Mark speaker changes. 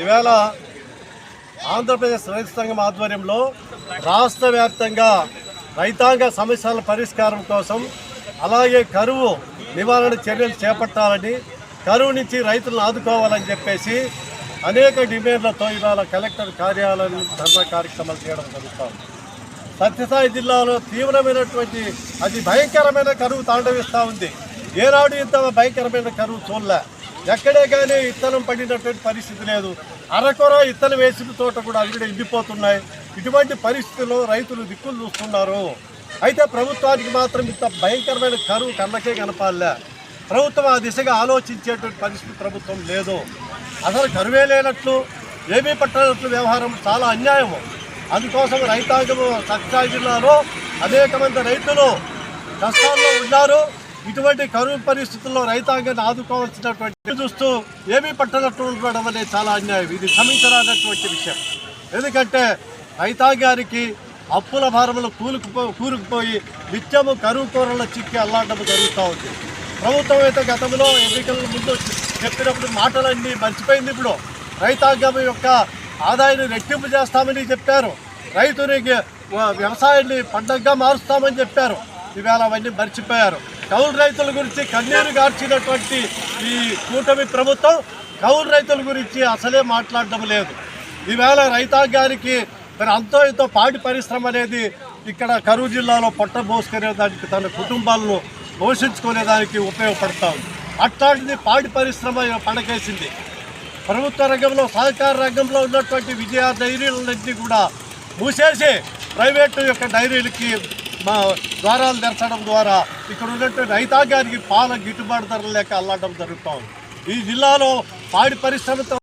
Speaker 1: ఈవేళ ఆంధ్రప్రదేశ్ రైతు సంఘం ఆధ్వర్యంలో రాష్ట్ర వ్యాప్తంగా రైతాంగ సమస్యల పరిష్కారం కోసం అలాగే కరువు నివారణ చర్యలు చేపట్టాలని, కరువు నుంచి రైతులను ఆదుకోవాలని చెప్పేసి అనేక డిమాండ్లతో ఇవాళ కలెక్టర్ కార్యాలయం ధర్నా కార్యక్రమాలు చేయడం జరుగుతుంది. సత్యసాయి జిల్లాలో తీవ్రమైనటువంటి అతి భయంకరమైన కరువు తాండవిస్తూ ఉంది. ఏనాడు ఇంత భయంకరమైన కరువు చూడలే. ఎక్కడే కానీ ఇత్తనం పడినటువంటి పరిస్థితి లేదు. అరకొర ఇత్తనం వేసిన చోట కూడా అవి ఎండిపోతున్నాయి. ఇటువంటి పరిస్థితుల్లో రైతులు దిక్కులు చూస్తున్నారు. అయితే ప్రభుత్వానికి మాత్రం ఇంత భయంకరమైన కరువు కళ్ళకే కనపాలే. ప్రభుత్వం ఆ దిశగా ఆలోచించేటువంటి పరిస్థితి ప్రభుత్వం లేదు. అసలు కరువే లేనట్లు, ఏమీ పట్టనట్లు వ్యవహారం చాలా అన్యాయము. అందుకోసం రైతాంగము సత్యసాయి జిల్లాలో అనేక మంది రైతులు కష్టాల్లో ఉన్నారు. ఇటువంటి కరువు పరిస్థితుల్లో రైతాంగాన్ని ఆదుకోవాల్సినటువంటి చూస్తూ ఏమీ పట్టనట్టు ఉండడం అనేది చాలా అన్యాయం. ఇది క్షమించరానటువంటి విషయం. ఎందుకంటే రైతాంగానికి అప్పుల భారములు కూరుకుపోయి నిత్యము కరువు కూరల్లో చిక్కి అల్లాడడం జరుగుతూ ఉంది. ప్రభుత్వం అయితే గతంలో ఎన్నికల ముందు చెప్పినప్పుడు మాటలన్నీ మర్చిపోయింది. ఇప్పుడు రైతాంగం యొక్క ఆదాయాన్ని రెట్టింపు చేస్తామని చెప్పారు. రైతునికి వ్యవసాయాన్ని పండగగా మారుస్తామని చెప్పారు. ఈవేళ అవన్నీ మర్చిపోయారు. కౌలు రైతుల గురించి కన్నీరు గార్చినటువంటి ఈ కూటమి ప్రభుత్వం కౌలు రైతుల గురించి అసలే మాట్లాడడం లేదు. ఈవేళ రైతాంగానికి మరి అంతో ఇంతో పాడి పరిశ్రమ అనేది ఇక్కడ కరూరు జిల్లాలో పొట్టబోసుకునేదానికి, తన కుటుంబాలను పోషించుకునేదానికి ఉపయోగపడతా ఉంది. అట్లాంటిది పాడి పరిశ్రమ పడకేసింది. ప్రభుత్వ రంగంలో, సహకార రంగంలో ఉన్నటువంటి విజయ డైరీలన్నింటినీ కూడా మూసేసి ప్రైవేటు యొక్క డైరీలకి ద్వారాలు తెరచడం ద్వారా ఇక్కడ ఉన్నటువంటి రైతాంగానికి పాల గిట్టుబాటు ధరలు లేక అల్లాడడం జరుగుతూ ఉంది. ఈ జిల్లాలో పాడి పరిశ్రమతో